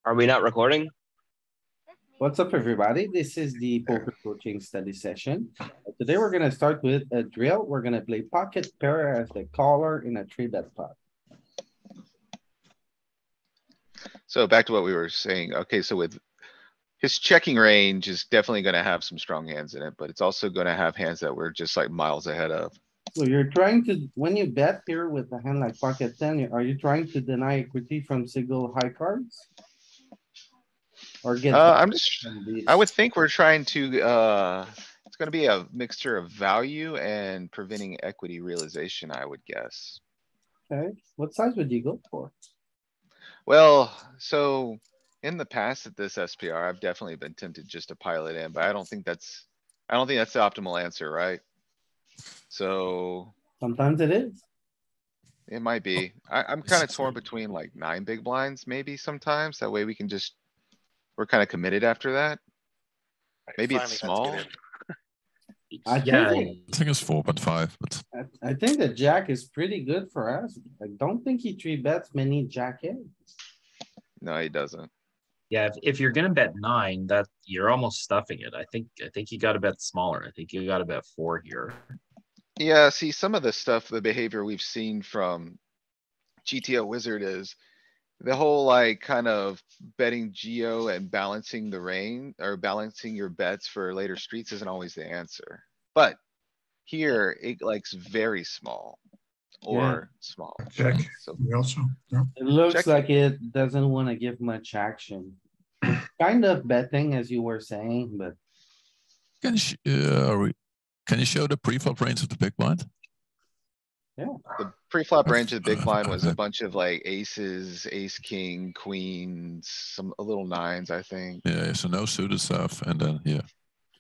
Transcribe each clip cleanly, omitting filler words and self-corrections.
Are we not recording? What's up, everybody? This is the poker coaching study session. Today we're gonna start with a drill. We're gonna play pocket pair as the caller in a three bet pot. So back to what we were saying. Okay, so with his checking range is definitely gonna have some strong hands in it, but it's also gonna have hands that we're just like miles ahead of. So you're trying to, when you bet here with a hand like pocket 10, are you trying to deny equity from single high cards? Or get I'm just, from I would these? think we're trying to, it's gonna be a mixture of value and preventing equity realization, I would guess. Okay, what size would you go for? Well, so in the past at this SPR, I've definitely been tempted just to pile it in, but I don't think that's the optimal answer, right? So Sometimes it is. it might be. I'm kinda torn between like 9 big blinds maybe sometimes. That way we can just, we're kinda committed after that. Maybe it's small. I Yeah, think, I think it's 4.5, but I think the jack is pretty good for us. I don't think he three bets many jack eight. No, he doesn't. yeah. If you're gonna bet 9, that you're almost stuffing it. I think you got to bet smaller. I think you got to bet 4 here. Yeah, see, some of the stuff, the behavior we've seen from GTO Wizard is the whole like kind of betting geo and balancing the range or balancing your bets for later streets isn't always the answer. But here it likes very small or small. Check. So We also, yeah. It looks Check. like it doesn't wanna give much action. It's kind of betting as you were saying, but can you show the preflop range of the big blind? the pre-flop range of the big I've- blind was a I've- bunch of like aces, ace, king, queens, some, a little nines, I think. Yeah, so no suited stuff, and then yeah.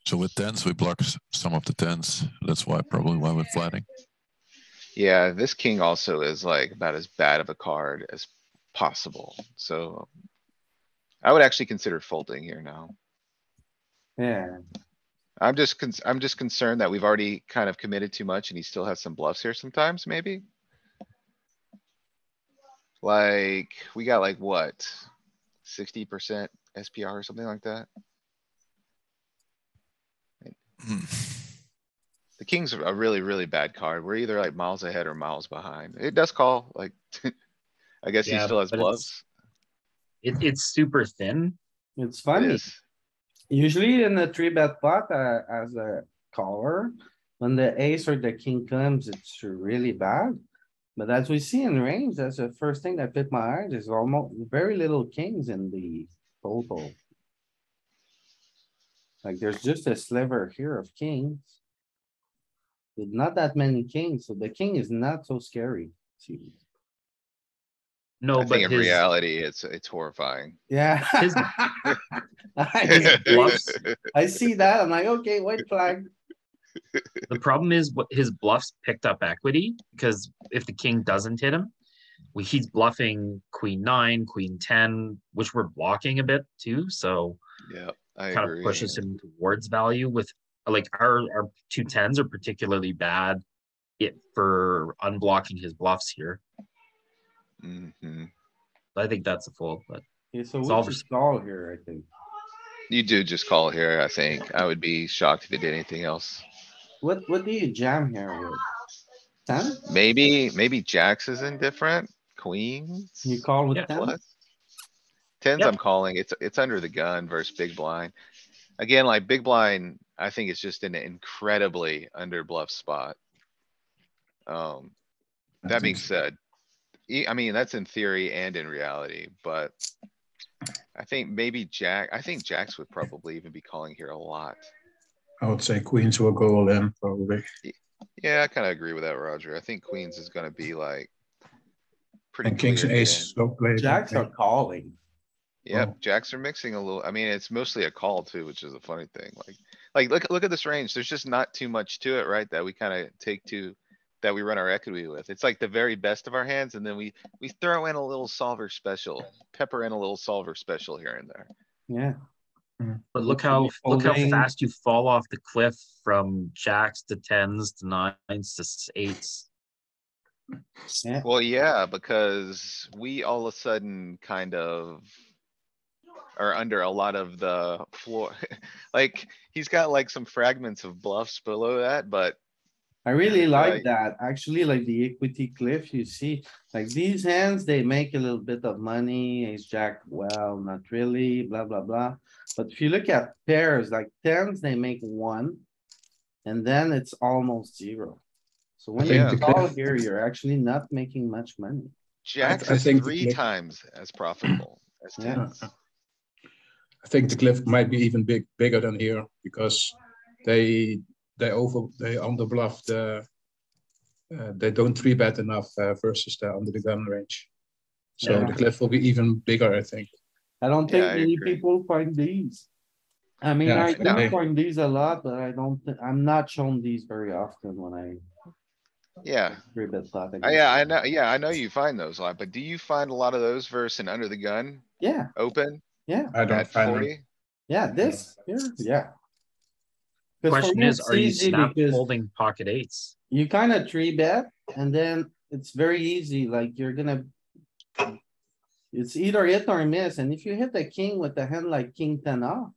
So with tens, we block some of the tens. That's why probably why we're flatting. Yeah, this king also is like about as bad of a card as possible, so. I would actually consider folding here now. yeah, I'm just concerned that we've already kind of committed too much and he still has some bluffs here sometimes, maybe. Like, we got like what? 60% SPR or something like that. The king's a really, really bad card. We're either like miles ahead or miles behind. It does call, like, I guess he Yeah, still has but bluffs. it's super thin. it's It funny. is. Usually in the three bet pot, as a caller, when the ace or the king comes, it's really bad. But as we see in range, that's the first thing that fit my eyes is almost very little kings in the total. Like there's just a sliver here of kings. With not that many kings, so the king is not so scary. See, No, I but think in his reality, it's horrifying. yeah. His- I bluffs. I see that. I'm like, okay, white flag. The problem is what his bluffs picked up equity because if the king doesn't hit him, he's bluffing queen 9, queen 10, which we're blocking a bit too. So Yeah, I kind of agree. pushes him towards value with like our 2 10s are particularly bad for unblocking his bluffs here. Mhm. I think that's a fold, but Okay, so It's we all just call here, I think. You do just call here, I think. I would be shocked if it did anything else. What do you jam here with? 10? Maybe jacks is indifferent, queens. You call with Yeah. 10? Plus. Tens Yep. I'm calling, it's under the gun versus big blind. Again, like big blind, I think it's just an incredibly under bluff spot. That being said, I mean, that's in theory and in reality, but. I think maybe I think jacks would probably even be calling here a lot. I would say queens will go all in probably. Yeah, I kinda agree with that, Roger. I think queens is gonna be like. Pretty And kings clear and in. aces don't play. Jacks are calling. Yep, Oh. jacks are mixing a little. I mean, it's mostly a call too, which is a funny thing. Look at this range. There's just not too much to it, right? That we kinda take to, that we run our equity with. It's like the very best of our hands, and then we throw in a little solver special, pepper in a little solver special here and there. Yeah. But look how fast you fall off the cliff from jacks to 10s to 9s to 8s. Yeah. Well, yeah, because we all of a sudden kind of or under a lot of the floor. Like, he's got like some fragments of bluffs below that, but I really like Right. that. Actually, like the equity cliff, you see, like these hands, they make a little bit of money. Ace jack, well, not really, blah, blah, blah. But if you look at pairs like tens, they make one. And then it's almost zero. So when think you the call cliff- here, you're actually not making much money. jacks I is think the 3 cliff- times as profitable as Yeah. tens. I think the cliff might be even bigger than here because they under bluff they don't three bet enough versus the under the gun range. So Yeah. the cliff will be even bigger, I think. I don't Yeah, think I many agree. people find these. I mean, Yeah, I do No. find these a lot, but I'm not shown these very often when I Yeah, three bet pot I- against. yeah, I know you find those a lot, but do you find a lot of those versus an under the gun Yeah, open yeah, I don't at find them. 40? yeah, this here, yeah. 'Cause for Question me, is, it's are you easy snap because folding pocket eights? you kinda three bet and then it's very easy, like you're gonna. It's either hit or miss, and if you hit the king with a hand like king ten off.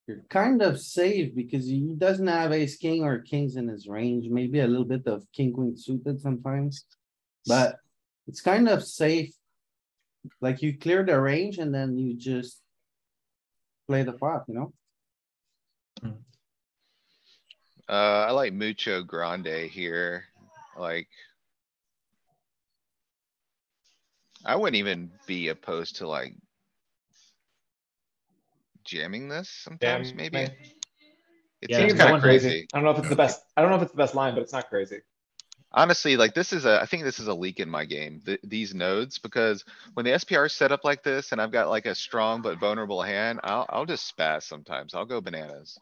You're kind of safe because he doesn't have ace king or kings in his range, maybe a little bit of king queen suited sometimes. But it's kind of safe. Like you clear the range and then you just play the pot, you know? I like mucho grande here, like. I wouldn't even be opposed to like. Jamming this sometimes, maybe? Jamming. It Yeah, I think seems it's no kinda not one crazy. crazy. I don't know if it's the best. I don't know if it's the best line, but it's not crazy. Honestly, like this is I think this is a leak in my game, these nodes, because when the SPR is set up like this and I've got like a strong but vulnerable hand, I'll just spaz sometimes. I'll go bananas.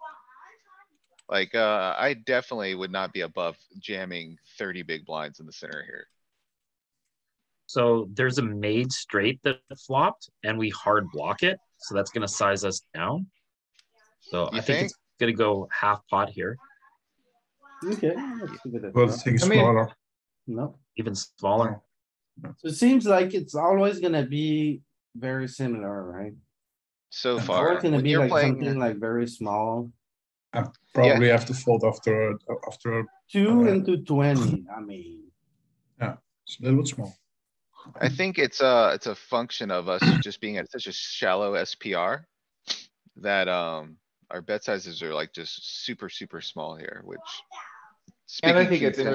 Like, I definitely would not be above jamming 30 big blinds in the center here. So there's a made straight that flopped and we hard block it. So that's gonna size us down. So You I think it's gonna go half pot here, Okay, let's give it a Well, try. the thing is I mean- smaller. No, even smaller. so it seems like it's always gonna be very similar, right? So Or far, it's gonna when be you're like something playing, like very small. I probably have to fold after. Two into 20, I mean. It's a little bit small. I think it's a function of us just being at such a shallow SPR. That, our bet sizes are like just super, super small here, which. And I speaking think it's in Q10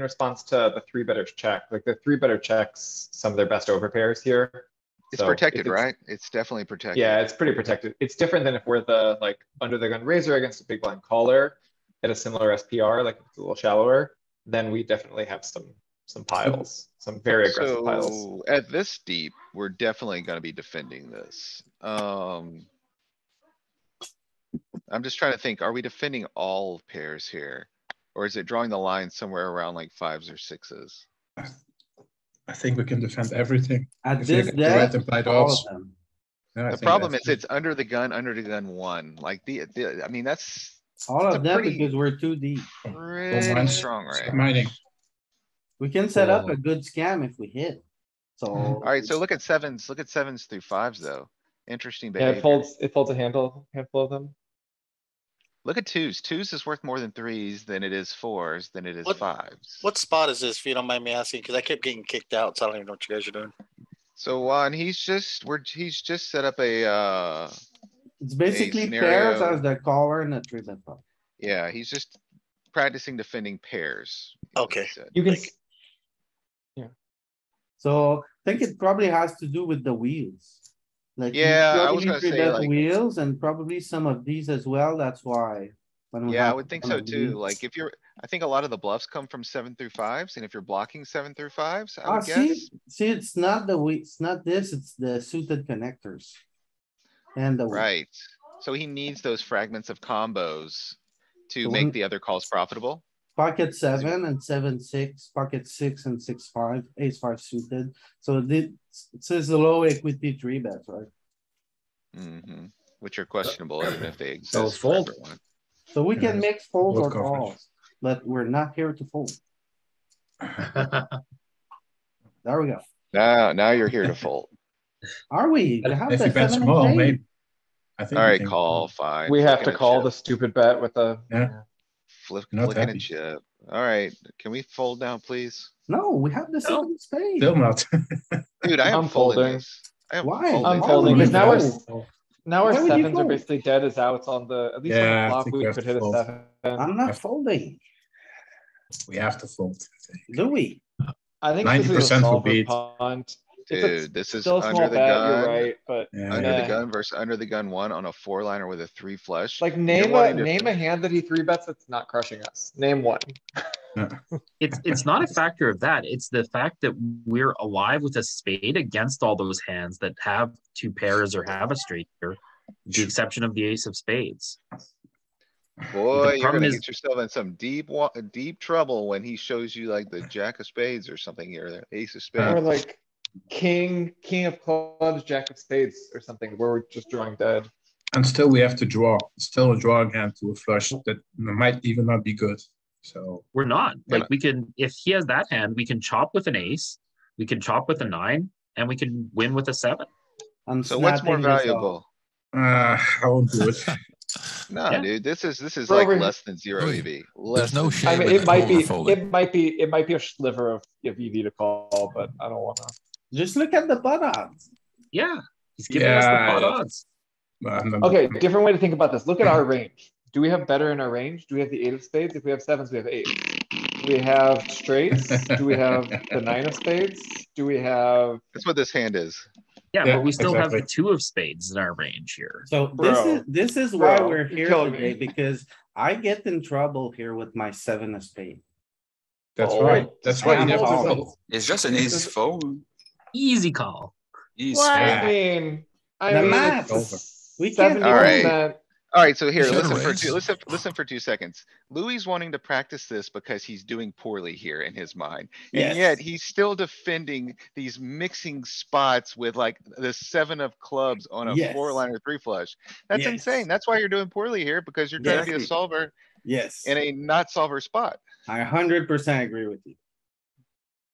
response to the three better check. Like the three better checks some of their best overpairs here. It's So protected, if it's- right? It's definitely protected. Yeah, it's pretty protected. It's different than if we're the like under the gun raiser against a big blind caller at a similar SPR, like it's a little shallower. Then we definitely have some piles, some very aggressive piles. So at this deep, we're definitely gonna be defending this. I'm just trying to think, are we defending all pairs here? Or is it drawing the line somewhere around like fives or sixes? I think we can defend everything. At If you this get the right depth, implied all odds. of them. Yeah, I The think problem is that's- it's under the gun one, like I mean, that's. All it's a of them pretty- because we're too deep. Pretty mine's- strong, it's right? mining. We can set up Oh. a good scam if we hit. So. Alright, so look at sevens through fives, though. Interesting Yeah, behavior. it folds a handful of them. Look at twos. Twos is worth more than threes than it is fours, than it is What- fives. What spot is this, if you don't mind me asking? Because I kept getting kicked out, so I don't even know what you guys are doing. So Juan, he's just set up a, It's basically scenario- pairs as the caller and the three bet pot. yeah, he's just practicing defending pairs. is what he Okay. said. You can, Thank So I think it probably has to do with the wheels. Like. you Yeah, I probably was gonna three say, bet like- Wheels and probably some of these as well, that's why. when we Yeah, I have would think some so of too. these- Like if you're, I think a lot of the bluffs come from 7 through 5s, and if you're blocking 7 through 5s, I Ah, would guess. see, it's not it's not this, it's the suited connectors. And the. Right. So he needs those fragments of combos to So make when- the other calls profitable. Pocket 7 and 7-6, pocket 6 and 6-5, ace-5 suited. So it says a low equity three bets, right? Hmm. Which are questionable even if they So exist. for fold. everyone. So we can Yes, mix folds both or coverage. calls, but we're not here to fold. There we go. Now you're here to fold. Are we? We have If the you bet 7 of small, spades. maybe. I think we Alright, can call, fine. We have to flicking a call chip, the stupid bet with the. Yeah. Not Flicking a happy. chip. Alright, can we fold now, please? No, we have the 7 of spades. Still not. Dude, I am I'm folding folding. this. I am Why? folding I'm Why folding would because you now fold? now our Why would you sevens are fold? basically dead as outs on the, at least on the Yeah, I flop, think we we have could to hit a fold. seven. I'm not folding. We have to fold. I think. Do we? I think this is a 90% will solver beat. punt. It's a Dude, this is still a under small the bet, you're gun. right, but Under the eh. gun versus under the gun one on a 4-liner with a 3 flush. Like You're name wanting to- a hand that he three bets that's not crushing us. Name one. It's not a factor of that. It's the fact that we're alive with a spade against all those hands that have two pairs or have a straight here, with the exception of the ace of spades. Boy, you're problem gonna is- get yourself in some deep trouble when he shows you like the jack of spades or something here, the ace of Or spades. like king of clubs, jack of spades or something where we're just drawing dead. And still we have to draw. Still a drawing hand to a flush that might even not be good. So We're not. Yeah. Like we can, if he has that hand, we can chop with an ace, we can chop with a 9, and we can win with a 7. I'm So what's more snapping this off. valuable? I won't do it. Nah, Yeah. dude, this is We're like over- less than zero Louis, EV. There's no I shame mean, in it might be, overfolding. it might be a sliver of EV to call, but I don't wanna. Just look at the pot odds. Yeah, he's giving us the Yeah, pot yeah. odds. But I'm not- Okay, different way to think about this. Look at our range. Do we have better in our range? Do we have the 8 of spades? If we have sevens, we have 8. Do we have straights? Do we have the 9 of spades? Do we have? That's what this hand is. Yeah, Yeah, but we still have the exactly. 2 of spades in our range here. So Bro. this is why Bro, we're you're here killing me. today, because I get in trouble here with my 7 of spade. That's Oh, right. That's why I'm you have to calling. fold. It's just an easy phone. Easy call. Easy. What? I mean, The math. it's We can't- 70%. Alright, so here, should've listen for raised. listen for 2 seconds. Louis wanting to practice this because he's doing poorly here in his mind. And Yes. yet he's still defending these mixing spots with like the 7 of clubs on a Yes. 4-liner 3 flush. That's Yes. insane. That's why you're doing poorly here, because you're trying to be a Exactly. solver Yes, in a not solver spot. I 100% agree with you.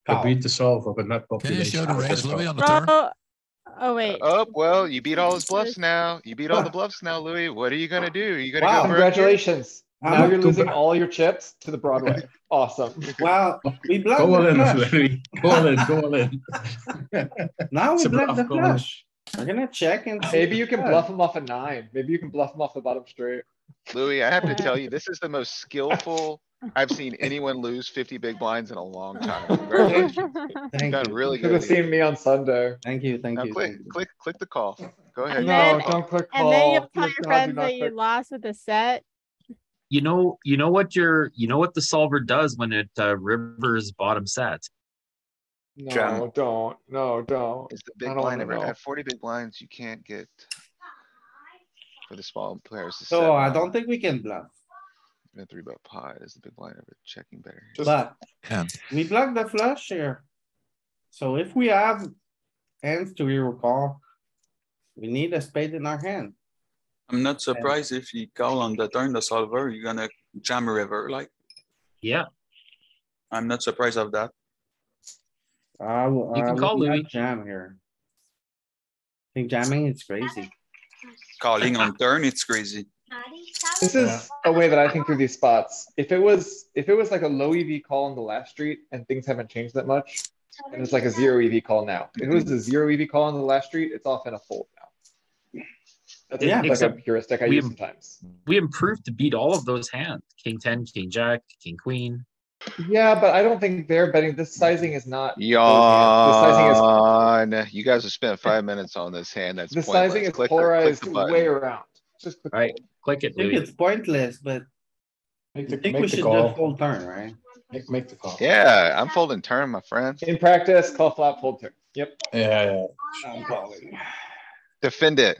I Call. beat the solver, but not Can you population. show the range, That's all. Louis, on the turn? Oh, wait. Oh, well, you beat all his bluffs now. You beat all the bluffs now, Louis. What are you gonna do? You gonna Wow. go broke here? Congratulations. I'm Now not you're too losing bad. all your chips to the Broadway. Awesome. Well, we blocked Go all the in, flush. Louis. Go all in, go all in. Now It's we a block bluff, the go on. flush. We're gonna check and. see Maybe you can the bluff flush. him off a 9. Maybe you can bluff him off the bottom straight. Louis, I have to tell you, this is the most skillful I've seen anyone lose 50 big blinds in a long time. Congratulations. You've Thank done you. really Should have good. seen me on Sunday. Thank you, thank Now you. click, thank you. click the call. Go ahead. And No, then- click the call. don't click And then call. you'll tell Dear your God, do friends not that you click- lost with a set. You know what the solver does when it rivers bottom set. Jam. No, don't. No, don't. It's the I big don't blind wanna ever. know. At 40 big blinds, you can't get for the small players. to So set I line. don't think we can bluff, Even 3-bet pot is the big blind ever checking better. but Can. we block the flush here. So if we have hands to hero call, we need a spade in our hand. I'm not surprised if you call on the turn the solver, you're gonna jam a river. Like, Yeah, I'm not surprised of that. I will You can call not Louis. jam here. I think jamming is crazy. Calling on turn, it's crazy. This is a way that I think through these spots. If it was like a low EV call on the last street and things haven't changed that much, and it's like a 0 EV call now. If it was a 0 EV call on the last street, it's often a fold now. That's Yeah, like a except heuristic I we- use sometimes. we improved to beat all of those hands. King 10, King Jack, King Queen. Yeah, but I don't think they're betting. This sizing is not. those hands. This sizing is Yawn. You guys have spent 5 minutes on this hand. That's The sizing pointless. is Click polarized the button. way around. Just click Right. fold. Click it, I think Louis. it's pointless, but I think we should just full turn, right? Make the call. Yeah, I'm folding turn, my friend. In practice, call flop, fold turn. Yep. Yeah. I'm calling. Defend it.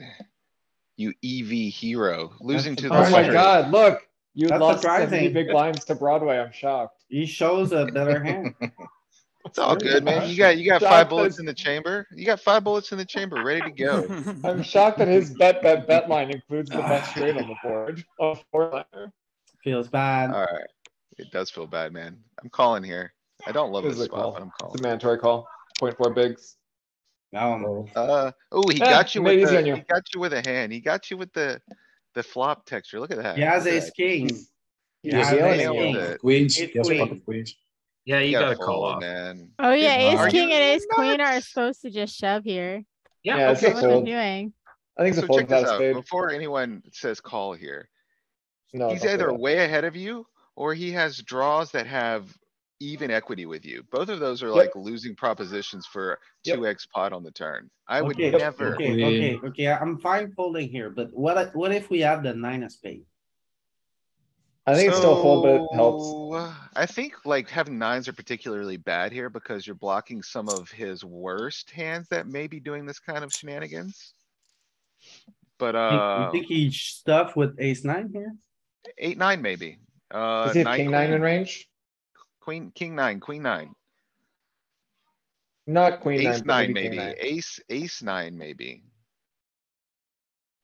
You EV hero. Losing to Oh my the. god, look, you That's lost 70 surprising. big blinds to Broadway. I'm shocked. He shows a better hand. It's all good, man. You got 5 bullets in the chamber. You got 5 bullets in the chamber, ready to go. I'm shocked that his bet line includes the best straight on the board. A 4-liner. Feels bad. Alright. It does feel bad, man. I'm calling here. I don't love This this is a spot, call. but I'm It's calling. a mandatory call. 0.4 bigs. No, Oh, he Eh, got you made with it easy on the, you. he got you with a hand. He got you with the flop texture. Look at that. he has Look at ace that. king. He's He he's has nailing ace Nailed you. king. it. Queens, Ace yes, queen. pocket queens. Yeah, you gotta gotta call fold, off. man. Oh yeah, Dude, ace are king you and ace queen are nuts? supposed to just shove here. Yeah, Yeah, it's okay, a What they're fold. doing. I think it's a So fold check this without a out. spade. Before anyone says call here, No, he's don't say either that. way ahead of you or he has draws that have even equity with you. Both of those are Yep. like losing propositions for Yep. 2x pot on the turn. I would Okay, never. okay, I'm fine folding here, but what if we have the 9 of spade? I think it's still a fold, but it helps. So, I think like having nines are particularly bad here because you're blocking some of his worst hands that may be doing this kind of shenanigans. But, You think he's stuffed with ace 9 here? 8, 9 maybe. Does he have king nine in range? Queen, king nine, queen nine, Not queen nine, ace but nine maybe king maybe, nine. ace nine maybe.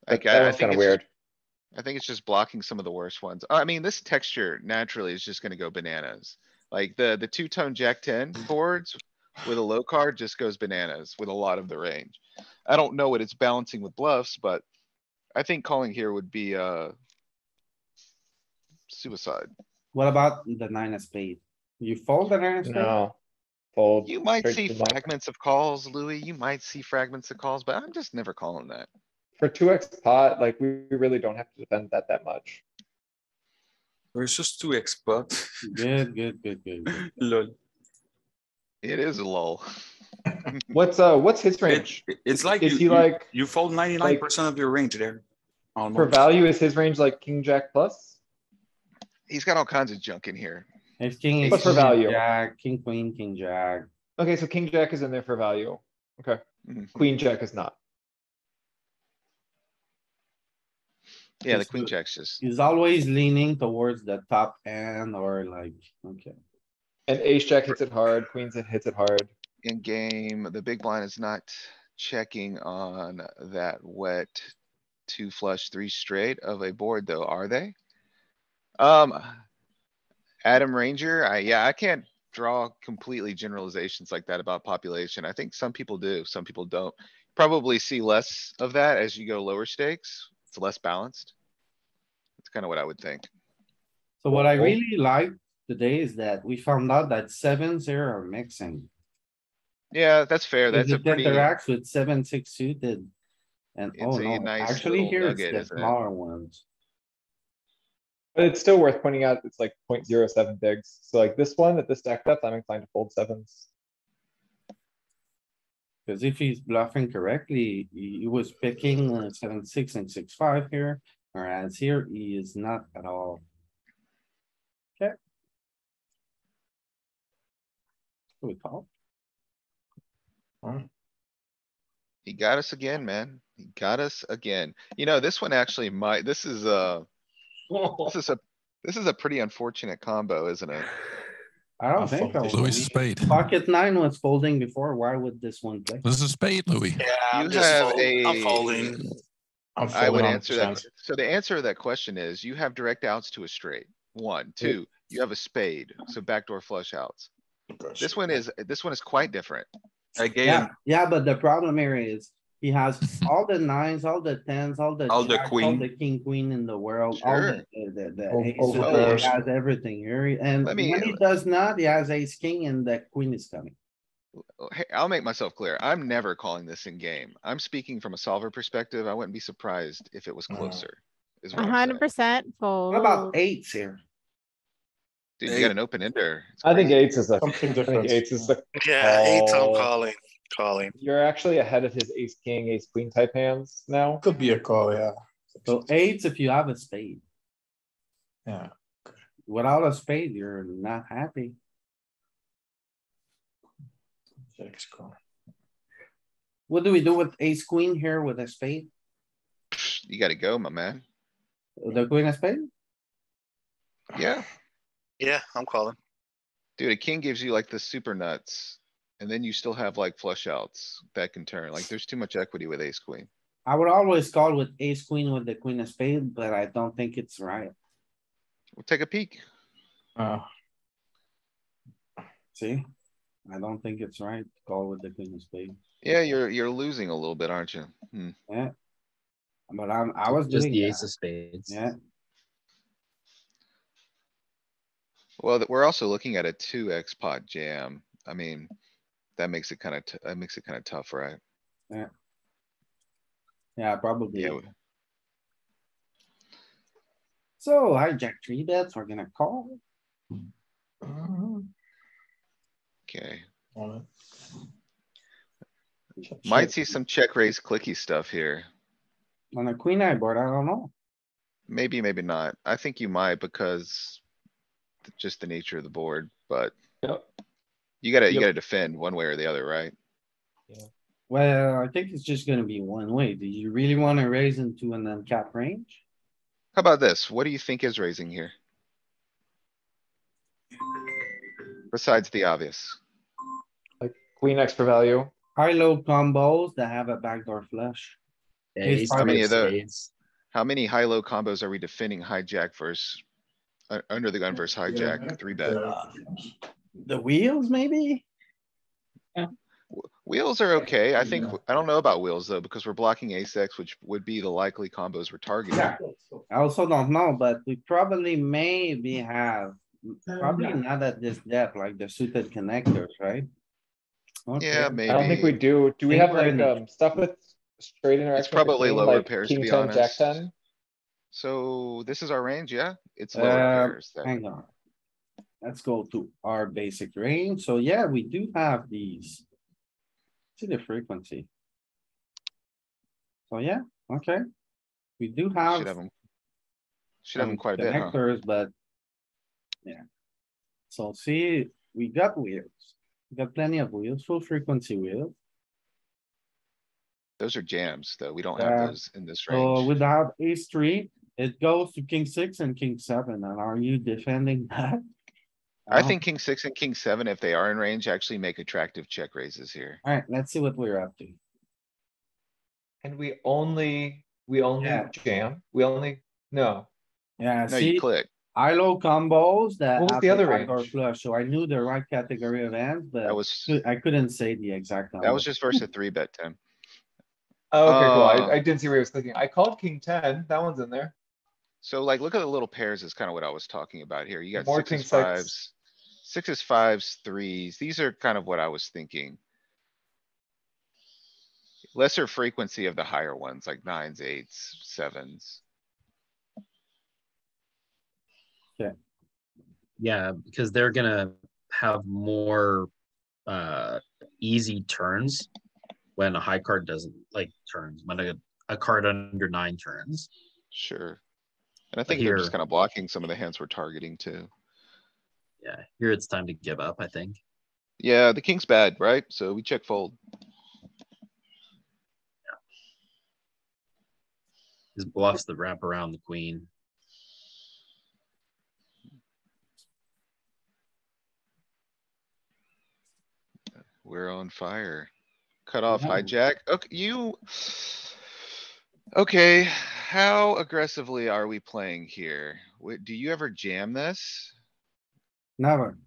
But Like, that I one's think kinda it's, weird. I think it's just blocking some of the worst ones. I mean, this texture naturally is just gonna go bananas. Like the two-tone jack ten boards with a low card just goes bananas with a lot of the range. I don't know what it's balancing with bluffs, but I think calling here would be, suicide. What about the 9 of spade? You fold the 9 of spade? No. Fold. You might Straight see to the monk. fragments of calls, Louis. You might see fragments of calls, but I'm just never calling that. For 2x pot, like, we really don't have to defend that much. Versus 2x pot. Good. Lol. It is a lull. What's his range? It's like Is you, he you, like, you fold 99% of your range there. for Almost. value, is his range like king jack plus? He's got all kinds of junk in here. Ace king, ace But for queen, value. jack, king, queen, king, jack. Okay, so king jack is in there for value. Okay, Mhm. queen jack is not. Yeah, the It's queen good. jack's just, He's always leaning towards the top end or like, okay. And ace jack hits it hard, queens it hits it hard. in game, the big blind is not checking on that wet 2 flush 3 straight of a board though, are they? Adam Ranger, yeah, I can't draw completely generalizations like that about population. I think some people do, some people don't. Probably see less of that as you go lower stakes. It's less balanced. That's kind of what I would think. So what I really like today is that we found out that 7s here are mixing. Yeah, that's fair. That's Because a it pretty, interacts with 7-6 suited. And it's oh a no, nice actually little here it's nugget, the isn't it? smaller ones. But it's still worth pointing out, it's like 0.07 bigs. So like this one at this stack depth, I'm inclined to fold sevens. Cause if he's bluffing correctly, he was picking 7-6 and 6-5 here, whereas here he is not at all. Okay. We call. He got us again, man. He got us again. You know, this one actually might, this is a pretty unfortunate combo, isn't it? I don't think so. Louis spade. Pocket 9 was folding before. Why would this one play? This is a spade, Louis. Yeah, You I'm just have folding. I'm a- folding. I would answer that. So the answer to that question is you have direct outs to a straight. 1, 2, you have a spade, so backdoor flush outs. This one is quite different. I gave Yeah, him yeah, but the problem here is he has all the 9s, all the 10s, all the All the jacks, all queen. the king, queen in the world, all Sure. the Over aces, pairs. he has everything here. And Let me- when he does not, he has ace king and the queen is coming. Hey, I'll make myself clear. I'm never calling this in game. I'm speaking from a solver perspective. I wouldn't be surprised if it was closer. Is what I'm saying. 100% fold. What about 8s here? Dude, you got an open ender. It's I think crazy. eights is a, I Something think different. eights is the Yeah, 8, I'm call. calling. You're actually ahead of his ace, king, ace, queen type hands now. Could be a call, yeah. So 8s if you have a spade. Yeah. Without a spade, you're not happy. Six call. What do we do with ace queen here with a spade? You gotta go, my man. The queen of spade? Yeah, Yeah, I'm calling. dude, a king gives you like the super nuts. And then you still have like flush outs that can turn. Like there's too much equity with ace queen. I would always call with ace queen with the queen of spade, but I don't think it's right. We'll take a peek. See? I don't think it's right to call with the queen of spade. Yeah, you're losing a little bit, aren't you? Hmm. Yeah. But I was Just doing the that. ace of spades. Yeah, Well, we're also looking at a 2x pot jam. I mean, that makes it that makes it kind of tough, right? yeah, probably. Yeah. So hijack three bets, we're gonna call. Okay. On Might see some check raise clicky stuff here. On a queen eye board, I don't know. Maybe, maybe not. I think you might because just the nature of the board, but Yep. you gotta Yep. defend one way or the other, right? Well, I think it's just gonna be one way. Do you really wanna raise into an uncapped range? How about this? What do you think is raising here? Besides the obvious. Like queen X for value. High-low combos that have a backdoor flush. Ace Ace five How three many of of the- spades. How many high-low combos are we defending hijack versus under the gun versus hijack, 3-bet? The wheels, maybe? Wheels are okay. I think, I don't know about wheels though, because we're blocking ace X, which would be the likely combos we're targeting. I also don't know, but we probably maybe have, probably not at this depth, like the suited connectors, right? Yeah, Okay. I don't think we maybe. do. Do we Think have we're like in it. stuff with straight interaction? with the probably king, lower like pairs, to king be 10, jack honest. 10? So this is our range, yeah? It's lower pairs then. Hang on. Let's go to our basic range. So yeah, we do have these. See the frequency. So yeah, okay. We do have Should have them. Should have some them quite a bit, huh? connectors, but. Yeah. So see, we got wheels. We got plenty of wheels, full frequency wheels. Those are jams, though. We don't have Yeah. those in this So range. without ace three, it goes to king six and king seven. And are you defending that? I think king 6 and king 7, if they are in range, actually make attractive check raises here. Alright, let's see what we're up to. And we only Yeah. jam. We only, no. Yeah, No, you see, click. high-low combos that What was have the the other backdoor range? flush, so I knew the right category of hands, but That was, I couldn't say the exact that number. was just versus 3-bet, Tim. Oh, okay, cool. Uh, I didn't see where he was clicking. I called king 10. That one's in there. So like, look at the little pairs is kind of what I was talking about here. You got More sixes, king six. fives, sixes, fives, threes. These are kind of what I was thinking. Lesser frequency of the higher ones, like nines, eights, sevens. Yeah, because they're gonna have more easy turns when a high card doesn't like turns, when a card under 9 turns. Sure. And I But think they're just here, kind of blocking some of the hands we're targeting too. yeah, here it's time to give up, I think. Yeah, the king's bad, right? So we check fold. His bluffs that wrap around the queen. We're on fire. Cut off Yeah. hijack. Okay, Okay, how aggressively are we playing here? Do you ever jam this? Never.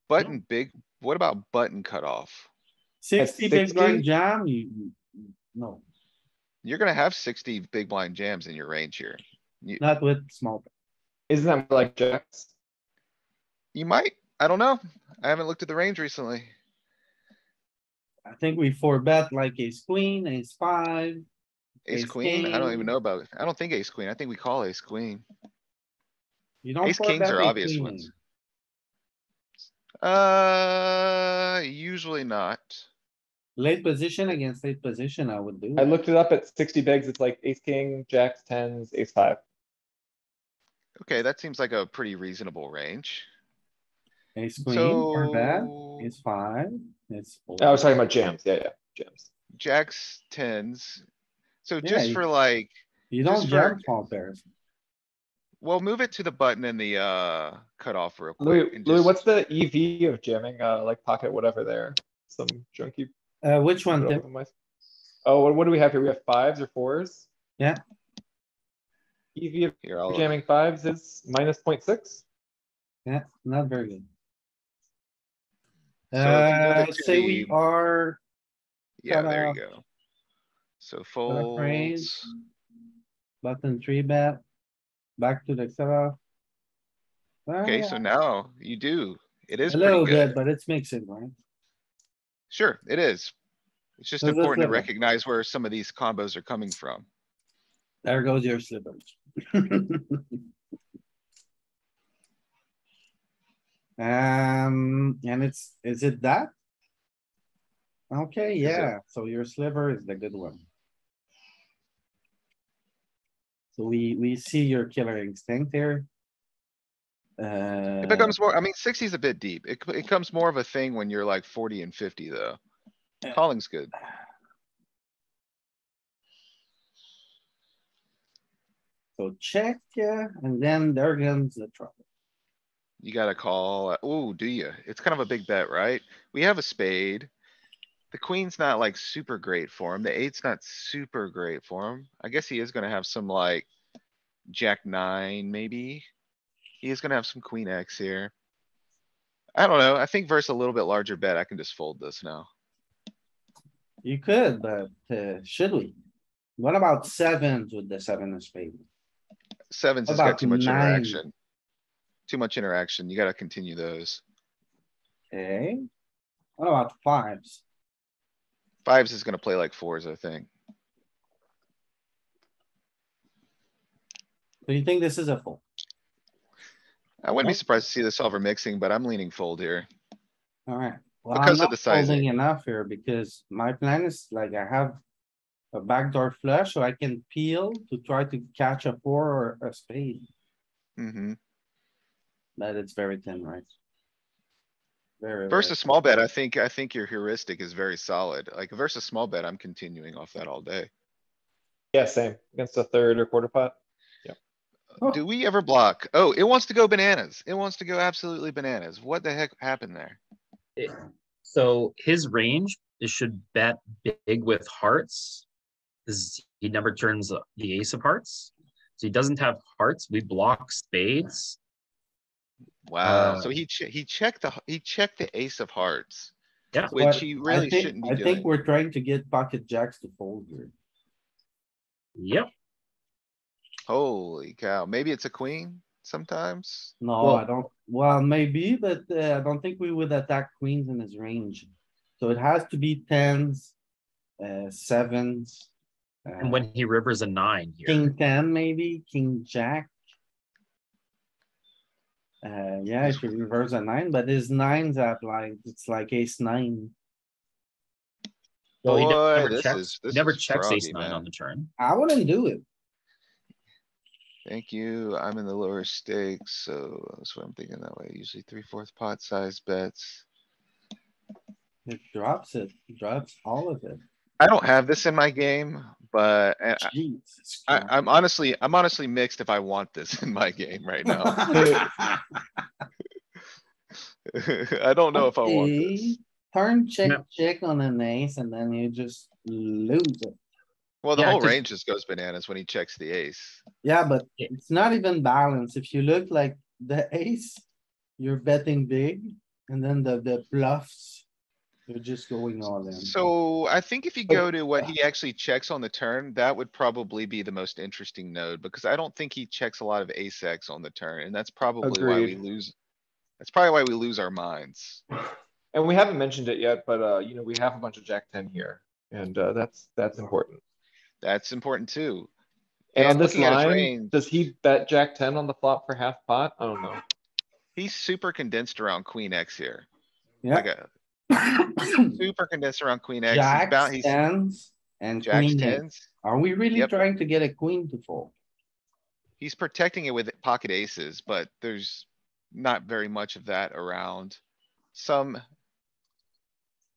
Button big, what about button cutoff? 60 big 60? blind jam, no, You're gonna have 60 big blind jams in your range here. not with small. Isn't that more like jacks? You might, I don't know. I haven't looked at the range recently. I think we four bet like ace queen, ace five. Ace Ace queen? I don't even king. know about, I don't think ace queen. I think we call ace queen. You don't Ace four kings bet are a obvious queen. ones. Usually not. Late position against late position, I would do. I looked it up at 60 bigs. It's like ace, king, jacks, tens, ace five. Okay, that seems like a pretty reasonable range. Ace queen, four bet, So ace five, it's. I was talking about jams. Yeah, jams. jacks, tens. So Yeah, just for like, You just don't for- jam small pairs. well, move it to the button in the cutoff real quick. Louis, and Louis, just- what's the EV of jamming, like pocket whatever there? Some junky. Which one, Tim? Oh, what do we have here? We have fives or fours? Yeah. EV of Here, I'll, jamming fives is minus 0.6. Yeah, not very good. So if you move it to Say we the- are Yeah, cut there off, you go. So cut off range. folds. Button three bet. Back to the cutoff. Okay, so now you do. It is A pretty little good. bit, but it's mixing, right? Sure, it is. It's just There's a important to sliver. recognize where some of these combos are coming from. There goes your slivers. And is it that? Okay, Is it? yeah, so your sliver is the good one. So we see your killer instinct here. It becomes more, I mean, 60 is a bit deep. It becomes more of a thing when you're like 40 and 50 though. Calling's good. So check, yeah, and then there comes the trouble. You gotta call. Oh, do you? It's kind of a big bet, right? We have a spade. The queen's not like super great for him. The eight's not super great for him. I guess he is gonna have some like jack nine, maybe. He is gonna have some queen X here. I don't know. I think versus a little bit larger bet, I can just fold this now. You could, but should we? What about sevens with the seven of spade? Sevens What has got about too much nine? interaction. Too much interaction. You gotta continue those. Okay. What about fives? Fives is gonna play like fours, I think. Do you think this is a fold? I wouldn't be surprised to see the solver mixing, but I'm leaning fold here. Alright, well, I'm Because of not the sizing. folding enough here because my plan is like I have a backdoor flush, so I can peel to try to catch a four or a spade, Mm-hmm. but it's very thin, right? Very, very. Versus small bet, I think your heuristic is very solid. Like versus small bet, I'm continuing off that all day. Yeah, same. Against a third or quarter pot. Oh. Do we ever block? Oh, it wants to go bananas. It wants to go absolutely bananas. What the heck happened there? So his range, it should bet big with hearts. He never turns the ace of hearts. So he doesn't have hearts. We block spades. Wow, so he checked the ace of hearts. Yeah. Which he really shouldn't be I think doing. we're trying to get pocket jacks to fold here. Yep. Holy cow, maybe it's a queen sometimes? No, Well- I don't, well, maybe, but I don't think we would attack queens in his range. So it has to be tens, sevens. And when he rivers a 9 here. King ten, maybe, king jack. Yeah, if you reverse a nine, but his nines have like, it's like ace nine. Well, he Boy, never this checks. is- He this never is checks ace froggy, 9 on man. the turn. I wouldn't do it. Thank you. I'm in the lower stakes, so that's what I'm thinking that way. Usually 3/4 pot size bets. It, drops all of it. I don't have this in my game, but Jesus. I'm honestly mixed if I want this in my game right now. I don't know if I want this. Okay, turn check, Yeah. check on an ace and then you just lose it. Well, the Yeah, whole 'cause- range just goes bananas when he checks the ace. Yeah, but Yeah. it's not even balanced. If you look like the ace, you're betting big and then the bluffs, you're just going all in. So I think if you go to what he actually checks on the turn, that would probably be the most interesting node, because I don't think he checks a lot of ace X on the turn, and that's probably why we Agreed. lose. That's probably why we lose our minds. And we haven't mentioned it yet, but you know, we have a bunch of jack ten here, and that's important. That's important too. And on this looking at his line, range, does he bet jack ten on the flop for half pot? I don't know. he's super condensed around queen X here. Yeah. Like a super condensed around queen X. Jacks, He's tens, and jacks, queen eight. tens. Are we really Yep. trying to get a queen to fold? He's protecting it with pocket aces, but there's not very much of that around.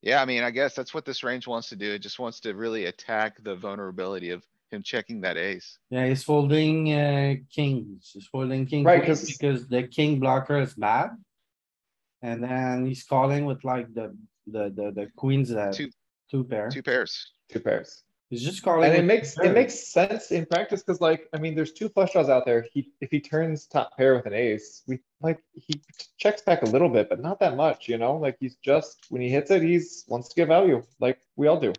Yeah, I mean, I guess that's what this range wants to do. It just wants to really attack the vulnerability of him checking that ace. Yeah, he's folding kings. He's folding king Right, queen 'cause- because the king blocker is bad. And then he's calling with like the queens that Two- two pair. Two pairs. Two pairs. He's just calling. And it with makes two pairs. sense in practice, because like, I mean, there's two flush draws out there. If he turns top pair with an ace, he checks back a little bit, but not that much, you know? Like he's just, when he hits it, wants to get value, like we all do.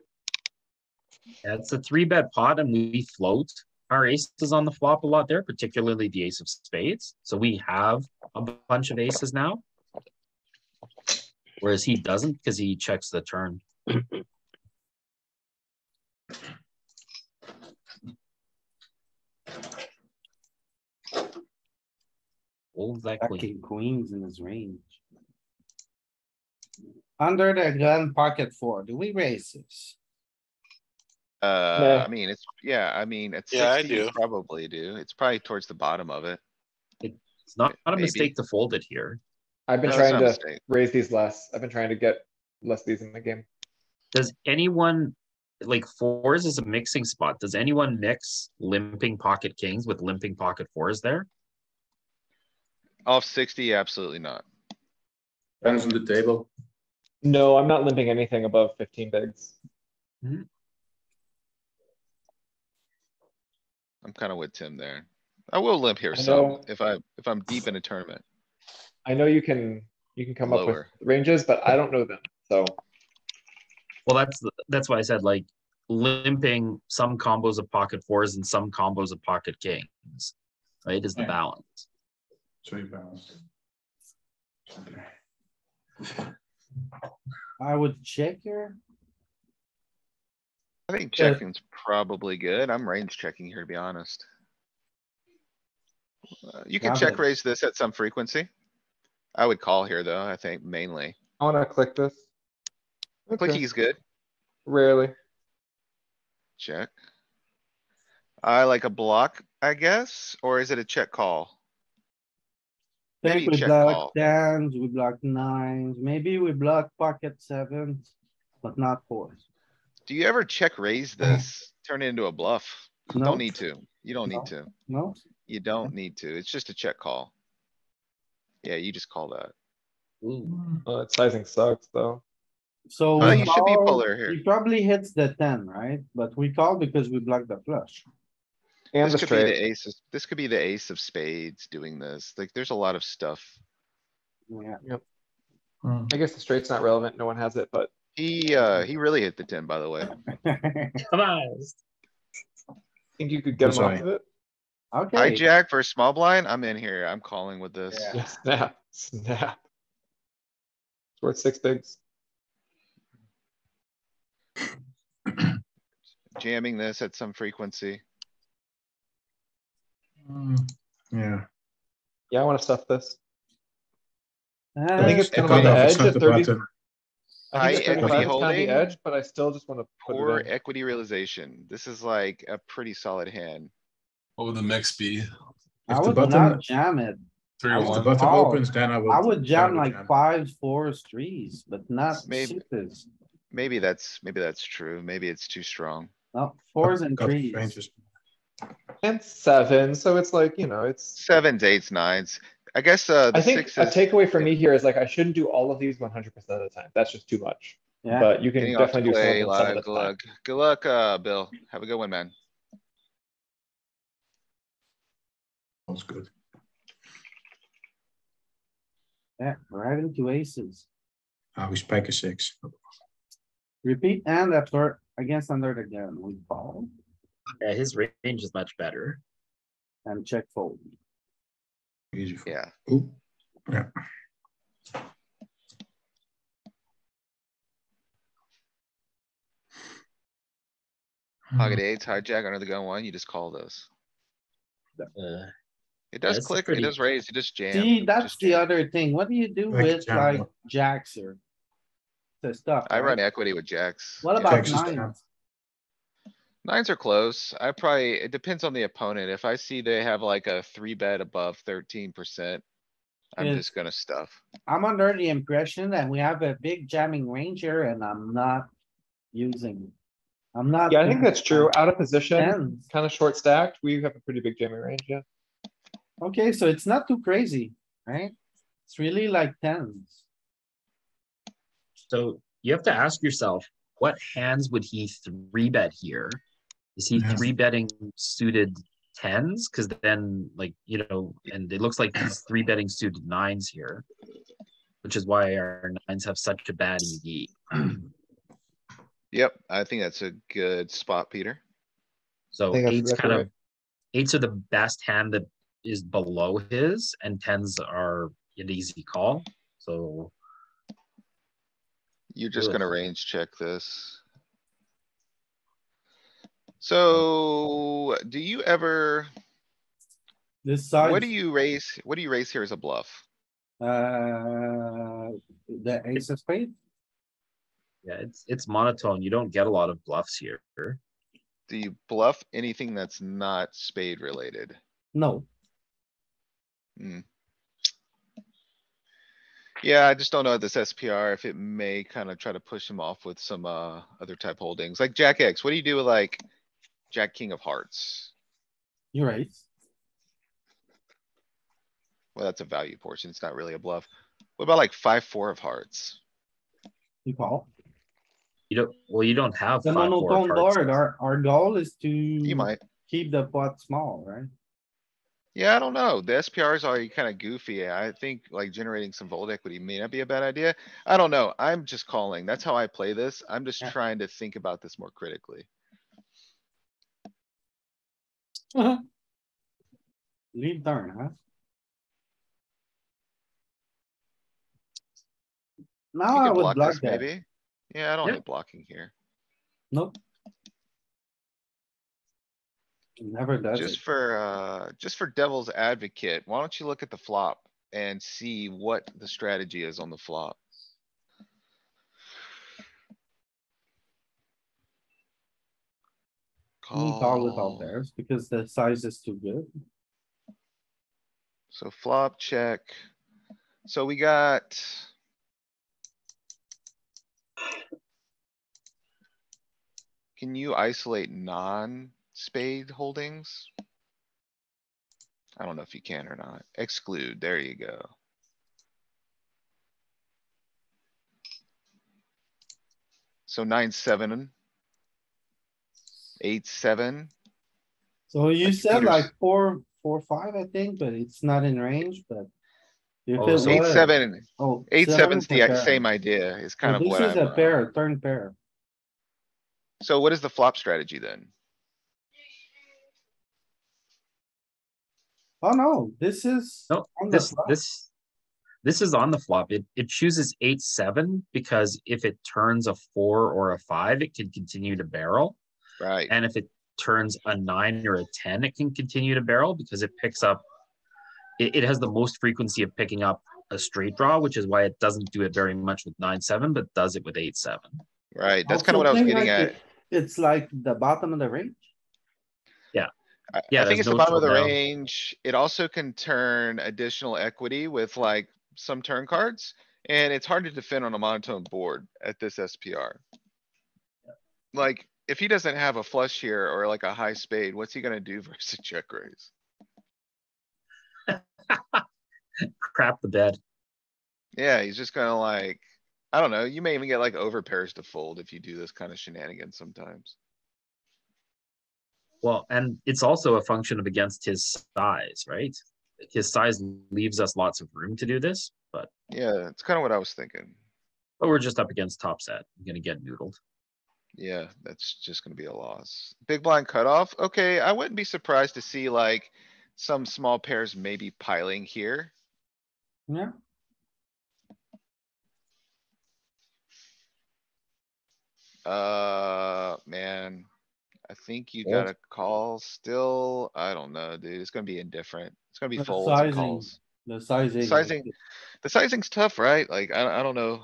Yeah, it's a 3-bet pot and we float our aces on the flop a lot there, particularly the ace of spades. So we have a bunch of aces now. Whereas he doesn't because he checks the turn. Hold that queen. King queens in his range. Under the gun, pocket four. Do we raise this? I mean, it's, yeah, I mean, at Yeah, I 60, you do. probably do. It's probably towards the bottom of it. It's not a Maybe. mistake to fold it here. I've been No, it's trying not a to mistake. raise these less. I've been trying to get less of these in the game. Does anyone, like fours is a mixing spot. Does anyone mix limping pocket kings with limping pocket fours there? Off 60, absolutely not. Depends on the table. No, I'm not limping anything above 15 bigs. I'm kind of with Tim there. I will limp here I some know. if I'm deep in a tournament. I know you can come up with Lower. ranges, but I don't know them, so. Well, that's why I said like limping some combos of pocket fours and some combos of pocket kings, right? Is the Yeah. balance. So you balance. Okay. I would check here. I think Yeah. checking's probably good. I'm range checking here, to be honest. You can check Jarvis. raise this at some frequency. I would call here, though, I think mainly. I wanna click this. Okay, Clicking is good. rarely. Check. I like a block, I guess, or is it a check call? Think Maybe we check block call. tens, we block nines, maybe we block pocket sevens, but not fours. Do you ever check raise this? Turn it into a bluff? No. Don't need to. You don't No. need to. No, You don't need to. It's just a check call. Yeah, you just call that. Ooh. That sizing sucks, though. so Oh, we you should be call, polar here. he probably hits the 10, right? But we call because we block the flush. And This the could be the straight. ace, this could be the ace of spades doing this. Like, there's a lot of stuff. Yeah, I guess the straight's not relevant. No one has it, but He really hit the 10, by the way. Come on. think you could get him Sorry. off of it. okay. Hijack for small blind, I'm in here. I'm calling with this. Yeah. Yeah, snap, snap. It's worth 6 bigs. Jamming this at some frequency. Yeah. Yeah, I wanna stuff this. I Uh, think it's kind of Cut on the off, it's edge not at the 30. button. I High think at 35 equity it's kind of holding. the edge, but I still just wanna put Poor it in. equity realization. This is like a pretty solid hand. What would the mix be? I If the would button- not jam it. Three I or If the would one? button call. opens, then I would. I would jam then I like fives, fours, threes, but not Maybe. sixes. Maybe that's true. Maybe it's too strong. No, fours and Cut threes. ranges. And 7, so it's like, it's. Sevens, eights, nines. I guess, the I think a sixes. takeaway for me here is like, I shouldn't do all of these 100% of the time. That's just too much. Yeah. But you can Getting off to definitely do some of play them some of live. the Good time. luck. Good luck, Bill. Have a good one, man. That's good. Yeah, right into aces. We spike a 6. Repeat and after against under the gun, we call Yeah, his range is much better. and check fold. Easy for. Yeah. Ooh. Yeah. Pocket eights, hijack under the gun one. You just call this. It does it's a click, it pretty- does raise, it just jam. See, that's just the jam. other thing. What do you do Like with jam like more. jacks here? The stuff, I run right? equity with jacks. What Yeah. about Jacks is the nines? Nines are close. It depends on the opponent. If I see they have like a 3-bet above 13%. I'm Yes. just gonna stuff. I'm under the impression that we have a big jamming range here and I'm not using. it. I'm not. Yeah, I think that's true. Out of position, Tens. kind of short stacked, we have a pretty big jamming range, yeah. Okay, so it's not too crazy, right? It's really like tens. So you have to ask yourself, what hands would he 3-bet here? Is he Yeah. 3-betting suited tens? Cause then and it looks like he's 3-betting suited nines here. Which is why our nines have such a bad EV. Yep, I think that's a good spot, Peter. So think that's eight's exactly kind right. of, eights are the best hand that is below his, and tens are an easy call. So You're just ugh. gonna range check this. So, do you ever, This what side, do you raise? What do you raise here as a bluff? the ace of spade. Yeah, it's monotone. You don't get a lot of bluffs here. Do you bluff anything that's not spade related? No, Hmm. Yeah, I just don't know at this SPR if it may kind of try to push him off with some, other type holdings, like Jack X. What do you do with like Jack King of Hearts? you're right. Well, that's a value portion. It's not really a bluff. What about like 5-4 of hearts? You call. You don't have The 5-4 monotone hearts. board, our goal is You to might. keep the pot small, right? Yeah, I don't know. The SPRs are kind of goofy. I think like generating some vault equity may not be a bad idea. I don't know. I'm just calling. That's how I play this. I'm just Yeah. trying to think about this more critically. Lead turn, huh? Now You I could would block block this that. maybe. Yeah, I don't Yeah. hate blocking here. Nope. Never does it. Just for devil's advocate, why don't you look at the flop and see what the strategy is on the flop? We call with all Call. pairs because the size is too good. So flop check. So we got. Can you isolate non-spade holdings? I don't know if you can or not. Exclude, there you go. So 9-7. 8-7. So you That's said Peter's. like 4, 5, I think, but it's not in range, but. If Oh, it so- was, 8-7. oh, 8-7's seven's a the pair. same idea, is kind So of this what is I'm, a pair, turn pair. so what is the flop strategy then? Oh no, this is. No, on the this flop. this is on the flop. It chooses 8-7 because if it turns a 4 or a 5, it can continue to barrel. Right, And if it turns a 9 or a 10, it can continue to barrel because it picks up. It has the most frequency of picking up a straight draw, which is why it doesn't do it very much with 9-7, but does it with 8-7. right. That's kind of Also what I was think getting like at. it's like the bottom of the range. Yeah, I think there's it's the no bottom of the showdown. range. It also can turn additional equity with like some turn cards. And it's hard to defend on a monotone board at this SPR. Like, if he doesn't have a flush here or like a high spade, what's he gonna do versus check raise? Crap the bed. Yeah, he's just gonna like, I don't know, you may even get like over pairs to fold if you do this kind of shenanigans sometimes. Well, and it's also a function of against his size, right? His size leaves us lots of room to do this, but Yeah, it's kind of what I was thinking. we're just up against top set. I'm gonna get noodled. Yeah, that's just gonna be a loss. Big blind cutoff. Okay, I wouldn't be surprised to see like some small pairs maybe piling here. Yeah, Man, I think you Fold. gotta call still. I don't know, dude. It's gonna be indifferent. It's gonna be the folds and sizing, calls. the sizing. Sizing, the sizing's tough, right? Like, I don't know.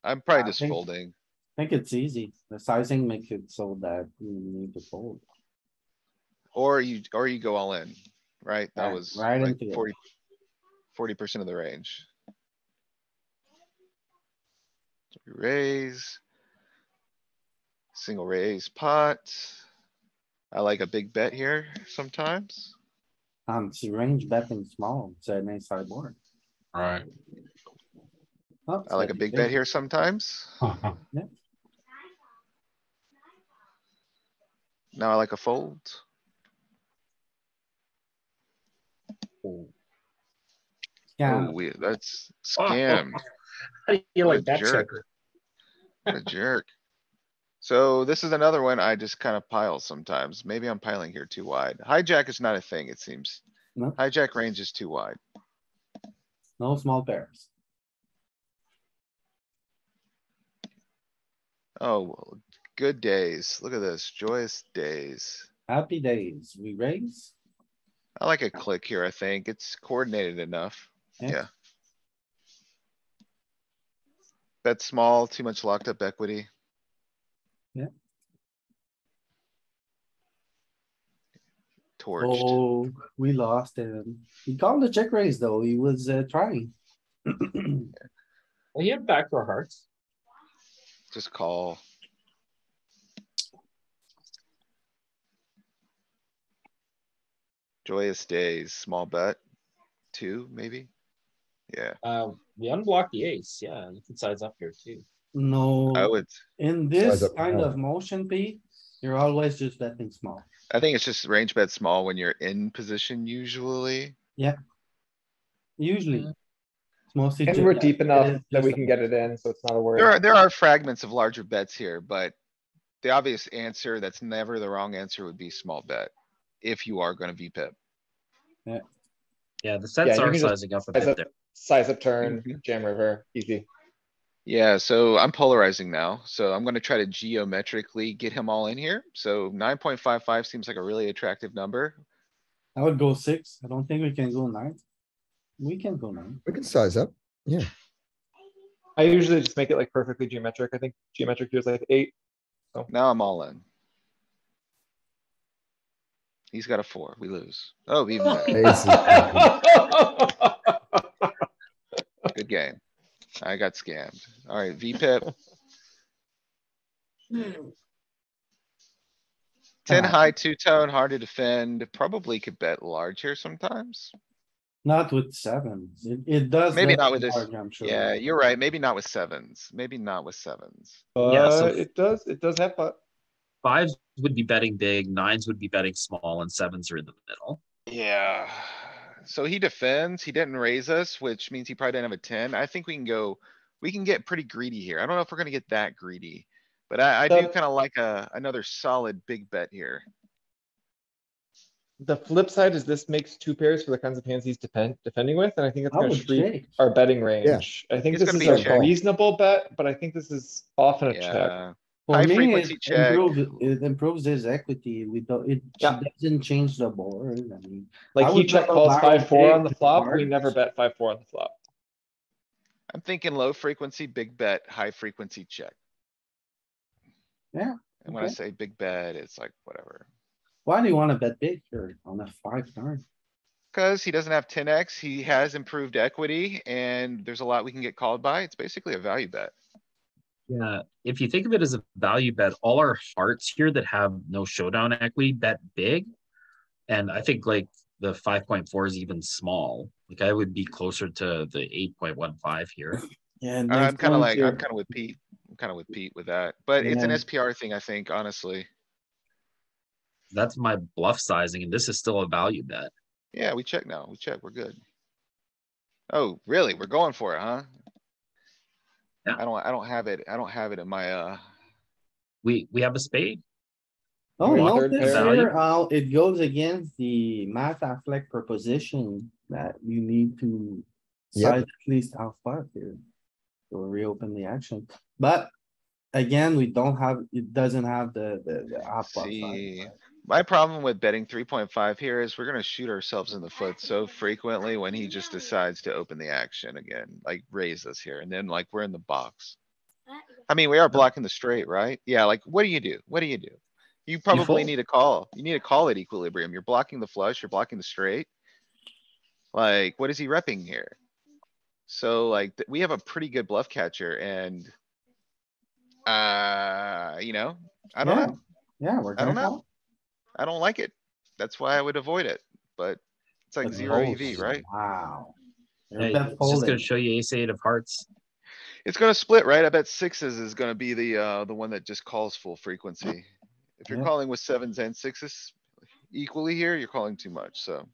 I'm probably I just think- folding. I think it's easy. The sizing makes it so that you need to fold. Or you go all in, right? That Right, was right like into it. 40% of the range. Raise. Single raise pot. I like a big bet here sometimes. It's range betting small, it's an inside board. Right. Oh, I like a big bet here sometimes. Yeah. Now I like a fold. Yeah, Oh, that's scam. How do you What like a that jerk. checker? What a jerk. So this is another one I just kind of pile sometimes. Maybe I'm piling here too wide. Hijack is not a thing, it seems. No, Hijack range is too wide. no small pairs. Oh, well, good days. Look at this, joyous days. Happy days. We raise. I like a click here, I think. It's coordinated enough. Yeah. Yeah. Bet small, too much locked up equity. Yeah. Torched. Oh, we lost him. He called the check raise though. He was trying. Well, he had backdoor hearts. Just call. Joyous days, small bet. Two, maybe? Yeah, We unblocked the ace. Yeah, you can size up here too. I No, would, in this up kind now. of motion, Pete, you're always just betting small. I think it's just range bet small when you're in position usually. Usually. It's mostly. And ju- we're yeah, deep it enough is that we just can a- get it in, so it's not a worry. There are fragments of larger bets here, but the obvious answer, that's never the wrong answer, would be small bet. If you are gonna VPip. Yeah, the sets you are can just sizing up a size bit up, there. size up turn, Mhm. jam river, easy. Yeah, so I'm polarizing now, so I'm gonna try to geometrically get him all in here. So 9.55 seems like a really attractive number. I would go 6. I don't think we can go 9. We can go 9. We can size up. Yeah. I usually just make it like perfectly geometric. I think geometric here is like 8. Now I'm all in. He's got a 4, we lose. Oh, even better. Ace is- Good game. I got scammed. Alright, VPip. 10 high, two-tone, hard to defend. Probably could bet large here sometimes. Not with 7s. It does. Maybe bet not with this. large, I'm sure. Yeah, you're right. Maybe not with sevens. Maybe not with sevens. Yeah, so But it does have, but fives would be betting big, nines would be betting small, and sevens are in the middle. Yeah. So he defends. He didn't raise us, which means he probably didn't have a 10. I think we can go, we can get pretty greedy here. I don't know if we're gonna get that greedy. But I do The- kinda like another solid big bet here. the flip side is this makes 2 pairs for the kinds of hands he's defending with, and I think it's I gonna would shrink shake. our betting range. I think It's this gonna is be a a check. reasonable bet, but I think this is often a check. Yeah. For High me, frequency check. it improves his equity. We don't, it Yeah. doesn't change the board. I mean. I Like he would check bet a calls barrel 5-4 on big the with flop, we hearts. never bet 5-4 on the flop. I'm thinking low frequency, big bet, high frequency check. Yeah, And when I okay. say big bet, it's like whatever. Why do you wanna bet big here on a 5 turn? Cause he doesn't have 10x, he has improved equity and there's a lot we can get called by. It's basically a value bet. Yeah, if you think of it as a value bet, all our hearts here that have no showdown equity bet big. And I think like the 5.4 is even small. Like I would be closer to the 8.15 here. Yeah. it I'm makes kinda sense like, here. I'm kinda with Pete. I'm kinda with Pete with that, but it's an Yeah. SPR thing, I think, honestly. That's my bluff sizing, and this is still a value bet. Yeah, we check now. We check, we're good. Oh, really? We're going for it, huh? Yeah. I don't have it. I don't have it in my, We have a spade. Oh, Right, no, third this pair. here, it goes against the math Affleck proposition that you need to Yep. size at least half pot here. To reopen the action, but again, we don't have, it doesn't have the half pot size, see. right? My problem with betting 3.5 here is we're gonna shoot ourselves in the foot so frequently when he just decides to open the action again, like raise us here, and then like we're in the box. I mean, we are blocking the straight, right? Yeah, like what do you do? What do you do? You probably fold. need a call. You need a call at equilibrium. You're blocking the flush, you're blocking the straight. Like, what is he repping here? So like, we have a pretty good bluff catcher and. You know, I don't Yeah. know. Yeah, we're I don't gonna know. call. I don't like it. That's why I would avoid it, but it's like But zero folds, EV, right? Wow. You're Hey, bet it's just gonna folding. show you ace eight of hearts. It's gonna split, right? I bet sixes is gonna be the one that just calls full frequency. If you're Yeah. calling with sevens and sixes equally here, you're calling too much, so.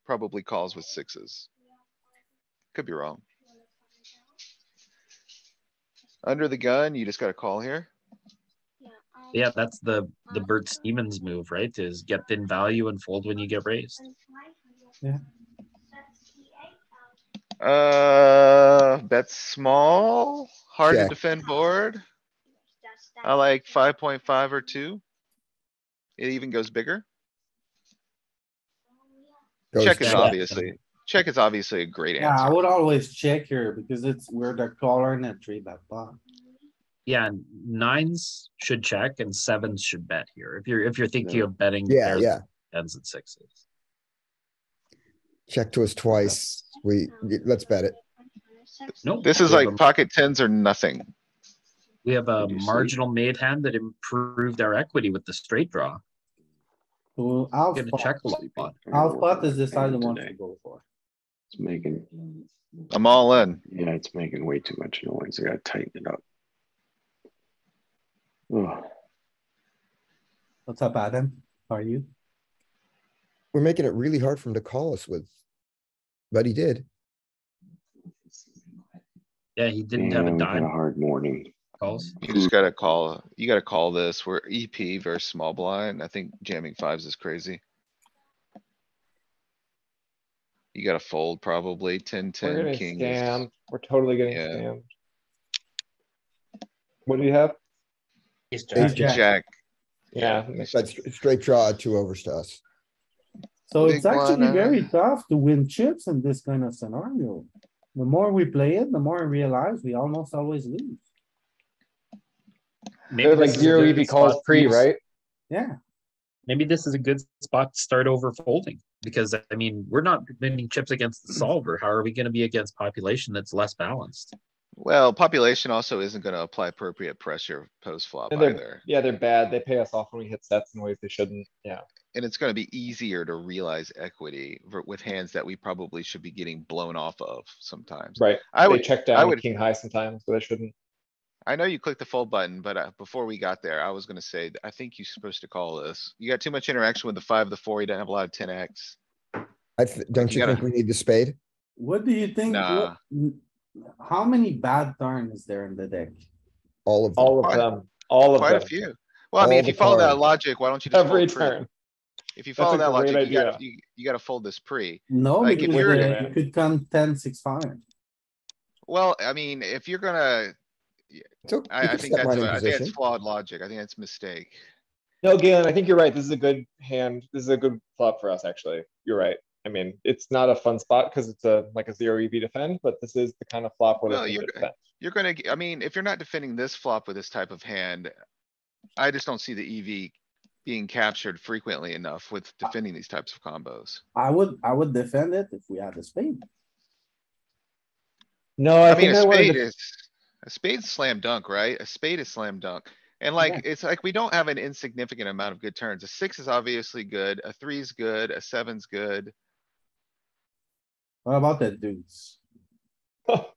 Probably calls with sixes. Could be wrong. Under the gun, you just got a call here. Yeah, that's the Bert Stevens move, right? Is get thin value and fold when you get raised. Bet small, hard to Check. defend board. I like 5.5 or 2. It even goes bigger. Goes Check is check. obviously a great Yeah, I answer. would always check here because we're the caller in a three bet pot. Yeah, nines should check and sevens should bet here. If you're thinking Yeah. of betting Yeah, pairs yeah. tens and sixes. Check to us twice. Let's bet it. Nope. This is we have like a- pocket tens or nothing. We have a Did you see? marginal made hand that improved our equity with the straight draw. So half Gonna pot, check a lot. half pot is the side I want to go for. It's making, I'm all in. yeah, it's making way too much noise. I gotta tighten it up. Ugh. What's up, Adam? How are you? We're making it really hard for him to call us with, but he did. Yeah, he didn't Yeah, have a we've had a dime hard morning. calls. You just gotta call, you gotta call this. We're EP versus small blind. I think jamming fives is crazy. You gotta fold probably 10, We're 10, getting king. is- scammed. We're totally getting Yeah. scammed. What do you have? Ace Jack. Jack. Yeah. makes But sense. straight draw 2 overs to us. So Big it's actually blind, very tough to win chips in this kind of scenario. The more we play it, the more I realize we almost always lose. Maybe They're like this is a 0 good EV calls spot to pre, use- right? Yeah, Maybe this is a good spot to start over folding because I mean we're not winning chips against the solver. How are we going to be against population that's less balanced? Well, population also isn't gonna apply appropriate pressure post flop And they're, either. yeah, they're bad. They pay us off when we hit sets in ways they shouldn't. Yeah. And it's gonna be easier to realize equity with hands that we probably should be getting blown off of sometimes. Right. I They would, check I down would, king high sometimes, but they shouldn't. I know you clicked the fold button, but before we got there, I was gonna say, I think you're supposed to call this. You got too much interaction with the 5, the 4, you don't have a lot of 10X. Don't you you think gotta- we need the spade? what do you think? Nah. How many bad turn is there in the deck? All of them. All of Quite- them, all of Quite a them. few. Well, I mean, All if you the follow that cards. logic, why don't you just Every fold pre? turn. If you That's follow a that great logic, idea. you gotta fold this pre. No, Like, if because you're- you could come 10, 6, 5. Well, I mean, if you're gonna, So we I can think set that's, mine in I think it's position. flawed logic. I think that's a mistake. No, Galen, I think you're right. This is a good hand. This is a good flop for us, actually. You're right. I mean, it's not a fun spot because it's like a 0 EV defend, but this is the kind of flop where Well, they you're defend. You're gonna, I mean, if you're not defending this flop with this type of hand, I just don't see the EV being captured frequently enough with defending these types of combos. I would defend it if we had a spade. No, I I mean, think a I wanted spade to, is, a spade's slam dunk, right? A spade is slam dunk. And like, Yeah. it's like, we don't have an insignificant amount of good turns. A 6 is obviously good, a 3's good, a 7's good. What about the deuce?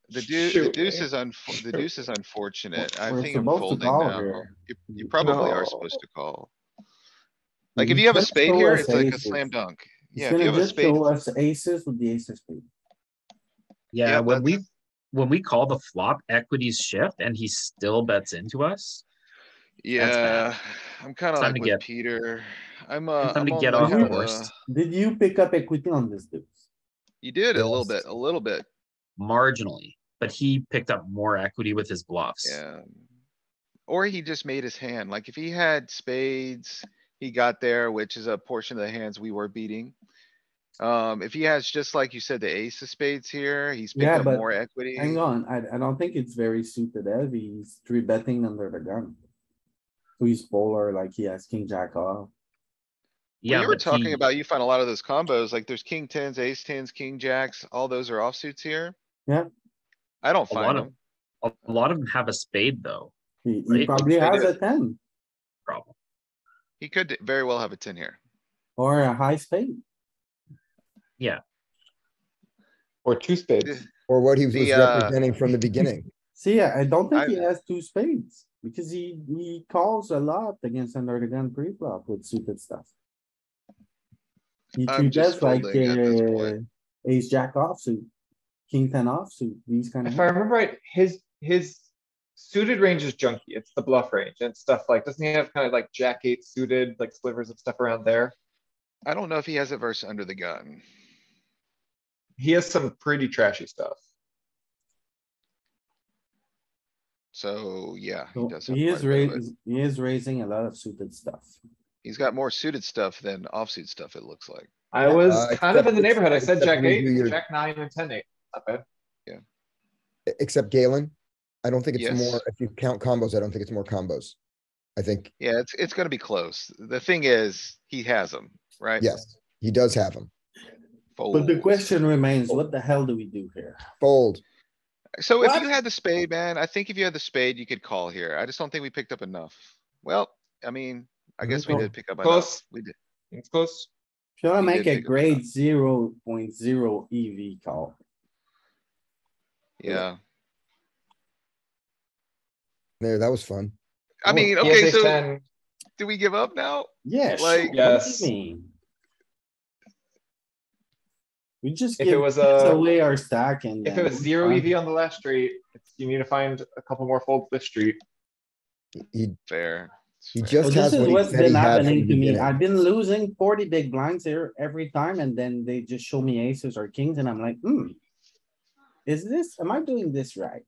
The Shoot deuce me. is the deuce is unfortunate. I We're think I'm supposed to folding call now. here. You probably are No. supposed to call. Like, if You you have a just spade show here, us it's like a aces. slam dunk. He's Yeah, if you gonna have a just spade, show us aces with the ace of spade. Yeah, Yeah, when that's- we call the flop, equities shift and he still bets into us. yeah, I'm kinda Time like to with get- Peter. I'm time to on get like off the the- horse. Did you pick up equity on this deuce? You did a little Yes. bit, a little bit, Marginally, but he picked up more equity with his bluffs. yeah. Or he just made his hand. Like, if he had spades, he got there, which is a portion of the hands we were beating. If he has, just like you said, the ace of spades here, he's picked Yeah, up but more equity. Hang on, I don't think it's very suited heavy. He's three betting under the gun. So he's polar, like he has king jack off. Yeah, We were but talking he, about, you find a lot of those combos, like there's king tens, ace tens, king jacks, all those are offsuits here. Yeah. I don't a find lot them. of a lot of them have a spade though. He Right, probably they has do. a 10 Problem. He could very well have a 10 here. or a high spade. Yeah, or two spades. Or what he was The, representing from the beginning. See, I don't think he I- has two spades because he calls a lot against under the gun pre-flop with suited stuff. He I'm just treats like folding at this point. ace jack offsuit, king ten offsuit, these kind of. If I remember right, his suited range is junky. It's the bluff range and stuff like, doesn't he have kind of like jack eight suited, like slivers of stuff around there? I don't know if he has it versus under the gun. He has some pretty trashy stuff. So, yeah, he So does have He quite is a bit of it. he is raising a lot of suited stuff. He's got more suited stuff than offsuit stuff, it looks like. I was kind of except- in the neighborhood. I said except jack when you do eight, your- jack nine and 10-8. Not bad. Except Galen. I don't think it's Yes. more, if you count combos, I don't think it's more combos. I think, Yeah, it's gonna be close. The thing is, he has them, right? yes, he does have them. But the Fold. question remains, what the hell do we do here? Fold. So if What? you had the spade, man, I think if you had the spade, you could call here. I just don't think we picked up enough. Well, I mean, I guess we Close. did pick up enough. Close. We did. It's close. If you wanna We make did a pick up grade 0.0 EV call. Yeah. There, that was fun. I Oh, mean, He has okay, ace so 10. do we give up now? Yeah, sure. Like- What do Yes. you mean? We just If it give was kids a- away our stack and. If it then was zero fine. EV on the last street, you need to find a couple more folds this street. He, Fair. It's he fair. So just this has is what he what's said he been had from happening the to me. beginning. I've been losing 40 big blinds here every time and then they just show me aces or kings and I'm like, am I doing this right?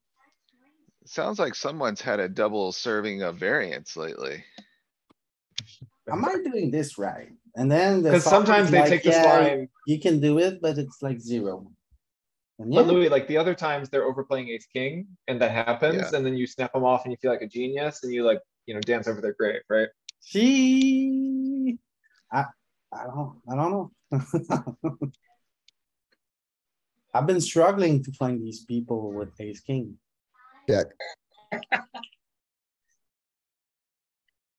Sounds like someone's had a double serving of variance lately. Am I doing this right? And then. the Because solver's sometimes they like, take this "Yeah, line, You can do it, but it's like 0. And but yeah, Louis, like the other times they're overplaying ace king and that happens, Yeah. and then you snap them off and you feel like a genius and you like, dance over their grave, right? she. I don't know. I've been struggling to find these people with ace king. Check.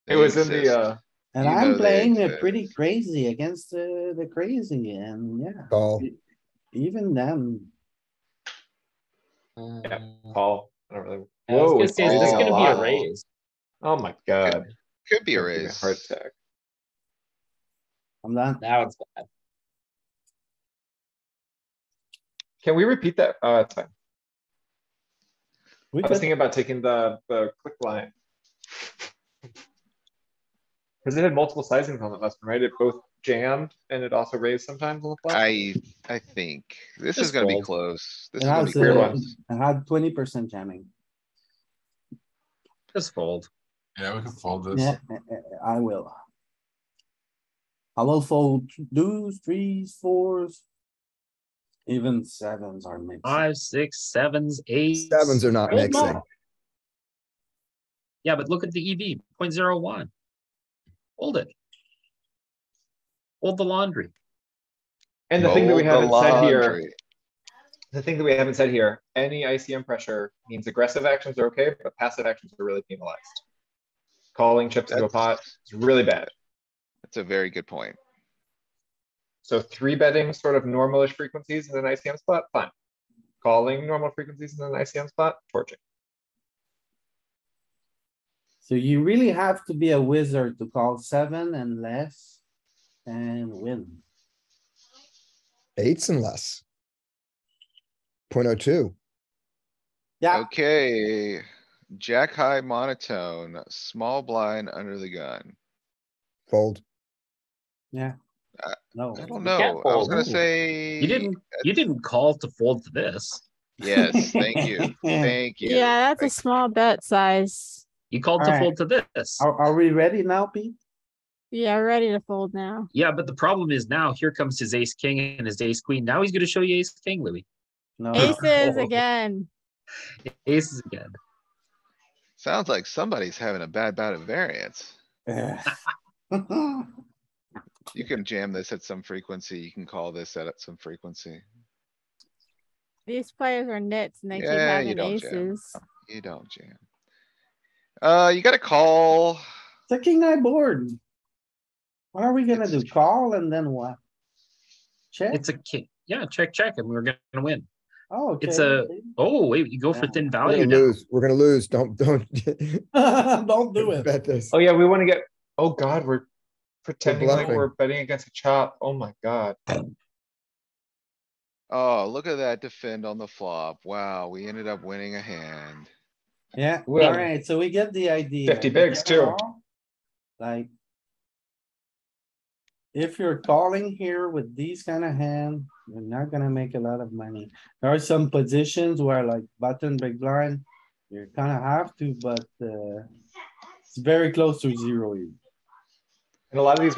It was in Exist. the, And You know I'm they playing exist. pretty crazy against the crazy and yeah. Call. Even them. call. I don't really. I was Whoa, gonna it's say, is this raising a gonna be a lot. raise? Oh my god. Could be a Gonna give me raise. Heart attack. I'm done. Now it's bad. Can we repeat that? Oh, that's fine. We I was could, thinking about taking the click line. Because it had multiple sizings on the last one, right? It both jammed and it also raised sometimes on the flop. I think this is Just gonna be fold. close. This it is gonna be has, weird close. one. it had 20% jamming. Just fold. Yeah, we can fold this. Yeah, I will. I will fold deuce, threes, fours. Even sevens are mixed. 5, 6, 7s, 8s. Sevens are not Fold mixing. more. Yeah, but look at the EV, 0.01. Hold it. Hold the laundry. And the thing that we Fold the haven't said here, laundry. the thing that we haven't said here, any ICM pressure means aggressive actions are okay, but passive actions are really penalized. Calling chips into a pot is really bad. That's a very good point. So 3-betting sort of normalish frequencies in an ICM spot, fine. Calling normal frequencies in an ICM spot, torching. So you really have to be a wizard to call 7 and less and win. Eights and less. 0.02. Yeah, Okay, jack high monotone, small blind under the gun. Fold. no. I don't You can't know. I was fold. gonna Ooh. say. You didn't call to fold to this. Yes, thank you. Thank you. Yeah, that's a Like, small bet size. You called to Alright. fold to this. Are we ready now, Pete? Yeah, ready to fold now. Yeah, but the problem is now here comes his ace king and his ace queen. Now he's gonna show you ace king, Louis. No. Aces again. Aces again. Sounds like somebody's having a bad bout of variance. You can jam this at some frequency. You can call this at some frequency. These players are nits and they keep Yeah, you having don't jam. aces. You don't jam. You gotta call. It's a king eye board. What are we gonna It's- do? Call and then what? Check? It's a king. Yeah, check, check, and we're gonna win. Oh, okay. It's a, oh, wait, you go for Yeah. thin We're value gonna now. lose. We're gonna lose. Don't. Don't do it. Bet this. Oh yeah, we want to get, oh god, we're pretending like bluffing. we're betting against a chop. Oh my god. Oh, look at that defend on the flop. Wow, we ended up winning a hand. Yeah, Well, alright, so we get the idea. 50 In bigs, too. general, like. If you're calling here with these kind of hand, you're not gonna make a lot of money. There are some positions where like button big blind, you kind of have to, but it's very close to zero. And a lot of these